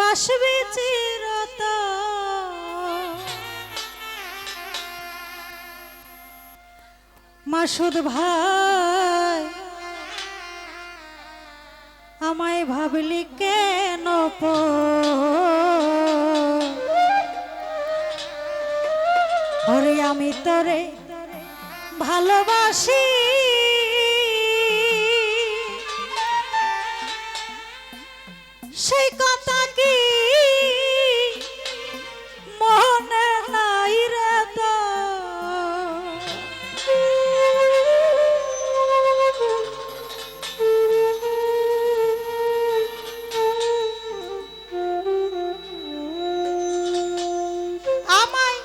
বাসবে চিরতন। মাসুদ ভাই আমায় ভাবলি কেন ওরে আমি তোরে ভালোবাসি সেই কথা কি মনে নাই রে তো আমায়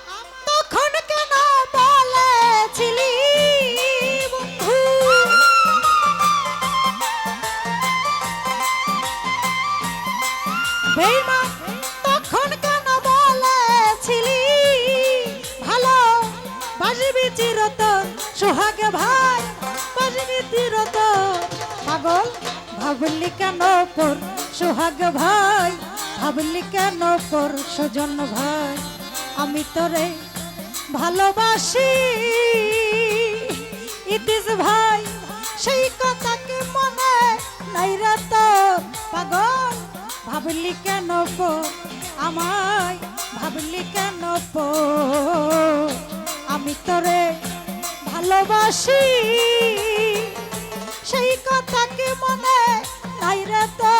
তখন কেন বলেছিলি বন্ধু বেঈমান তখন কেন বলেছিলি ভালো বাসবি চিরতন সোহাগ ভাই বাসবি চিরতন পাগল ভাবলি কেন পর সোহাগ ভাই ভাবলি কেন পর সুজন ভাই আমি তোরে ভালোবাসি ইতিস ভাই সেই কথা কি মনে নাই রে তো পাগল ভাবলি কেন পো আমায় ভাবলি কেন পো আমি তোরে ভালোবাসি সেই কথা কি মনে নাই রে তো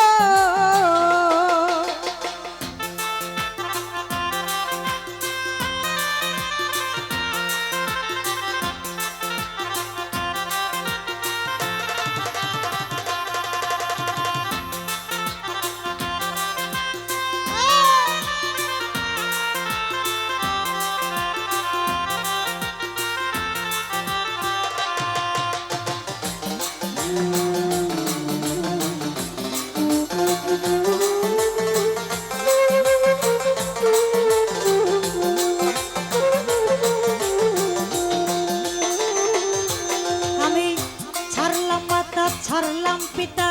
ছাড়লাম পিতা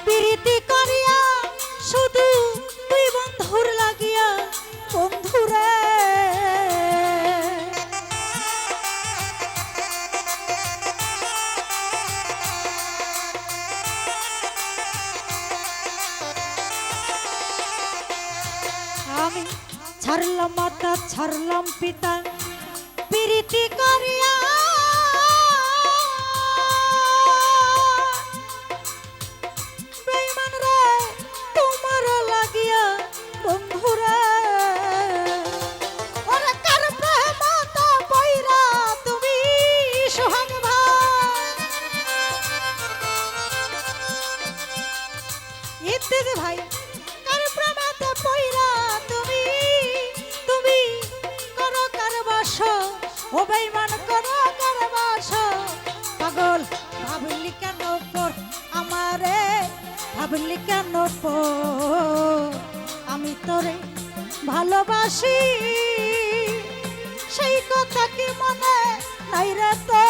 প্রীতি করিয়া শুধু তুই বন্ধুর লাগিয়া বন্ধুরে আমি ছাড়লাম মাতা ছাড়লাম পিতা প্রীতি করিয়া ভাই কার প্রেমেতে পইরা তুমি তুমি করো কার বাস ও বেঈমান করো কার বাস পাগল ভাবলি কেন পর আমারে ভাবলি কেন পর আমি তোরে ভালোবাসি সেই কথা কি মনে নাই রে তো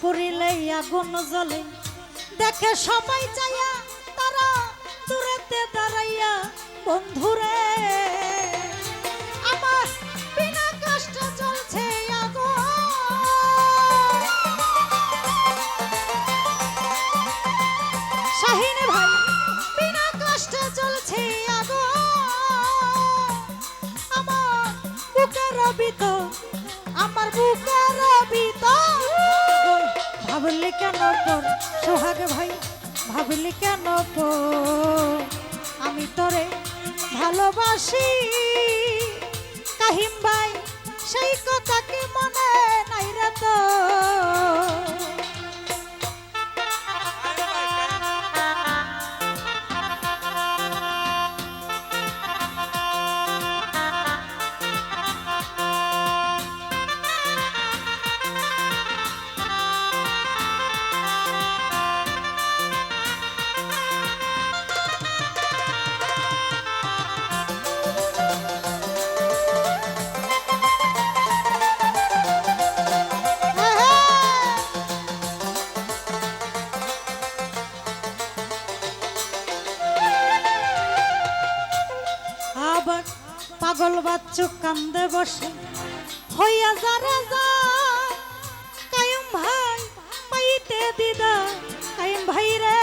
করিলে আগুন জ্বলে দেখে সবাই চাইয়া তারা দূরেতে দাঁড়াইয়া বন্ধুরে আমার বিনা কষ্টে চলছে আগুন শাহিন ভাই বিনা কষ্টে চলছে আগুন আমার বুকের ভিতর আমার বুকের ভিতর ভাবলি কেন পর সোহাগ ভাই ভাবলি কেন পর আমি তোরে ভালোবাসি কাহিম ভাই সেই কথা কি মনে নাই রে তো আবার পাগল বাচ্চু কান্দে বসে হইয়া যারা যায় কায়ুম ভাই পাইতে দিদা কায়ুম ভাই রে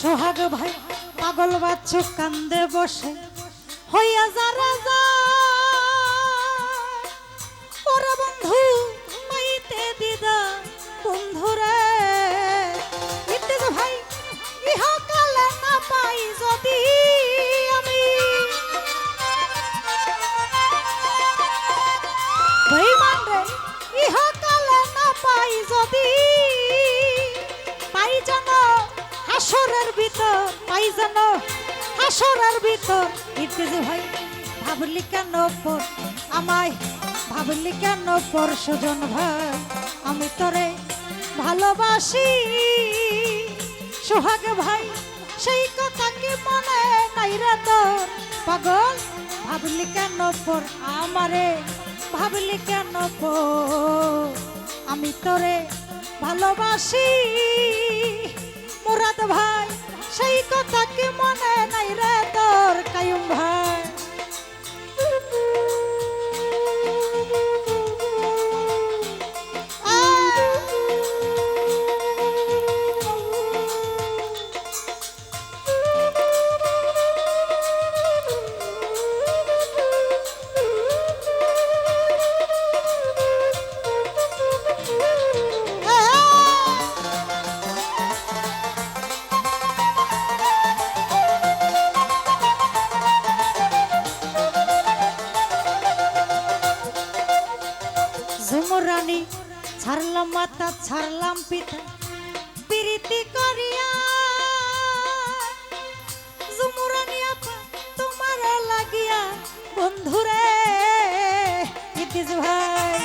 সোহাগ ভাই পাগল বাচ্চু কান্দে বসে হইয়া যারা যায় ওরে বন্ধু পাইতে দিদা বন্ধুরে ইত্তেজ ভাই ইহকালে না পাই যদি আমি বেঈমান রে ইহকালে না পাই যদি পাই জানো হাসরের ভিতর পাই জানো হাসরের ভিতর ইত্তেজ ভাই ভাবলি কেন পর আমায় ভাবলি কেন পর সুজন ভাই আমি তোরে ভালোবাসি সোহাগ ভাই সেই কথা কি মনে নাই রে তোর পাগল ভাবলি কেন পর আমারে ভাবলি কেন পর আমি তোরে ভালোবাসি মুরাদ ভাই সেই কথা কি মনে নাই রে তোর কায়ুম ভাই রানী ছাড়লাম মাতা ছাড়লাম পিতা প্রীতি করিয়া জুমুরানি আপা তোমার লাগিয়া বন্ধুরে ইতিজ ভাই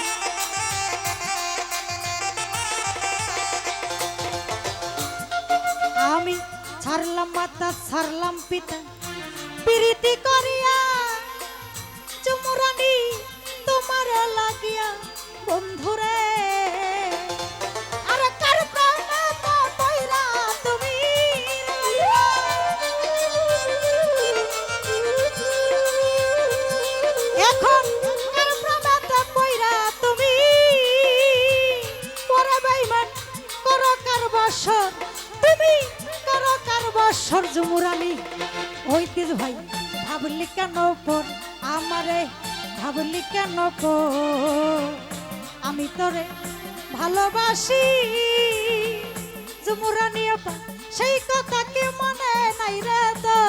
আমি ছাড়লাম মাতা ছাড়লাম পিতা প্রীতি করিয়া জুমুরানি তোমার লাগিয়া বন্ধুরে আরে কার প্রেমে তো পয়রা তুমি এখন কার প্রেমে তো পয়রা তুমি পরে বেঈমান করো কার বশর তুমি করো কার বশর জুমুরানি ওইতিজ ভাই ভাবলি কেন পর আমারে ভাবলি কেন পর আমি তোরে ভালোবাসি জুমুরানি আপা সেই কথা কি মনে নাই রে তো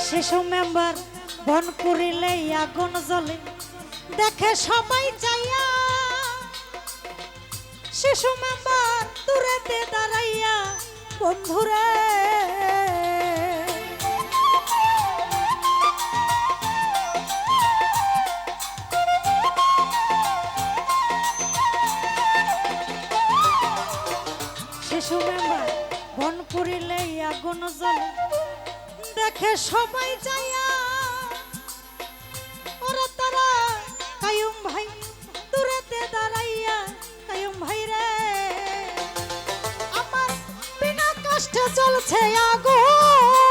শিশু মেম্বার বন করিলে আগুন জ্বলে দেখে সবাই চাইয়া শিশু মেম্বার দূরেতে দাঁড়াইয়া বন্ধুরে শিশু মেম্বার বন করিলে আগুন জ্বলে দেখে সবাই যাইয়া ওরা তারা কায়ুম ভাই দূরেতে দাঁড়াইয়া কায়ুম ভাই রে আমার বিনা কষ্টে চলছে আগুন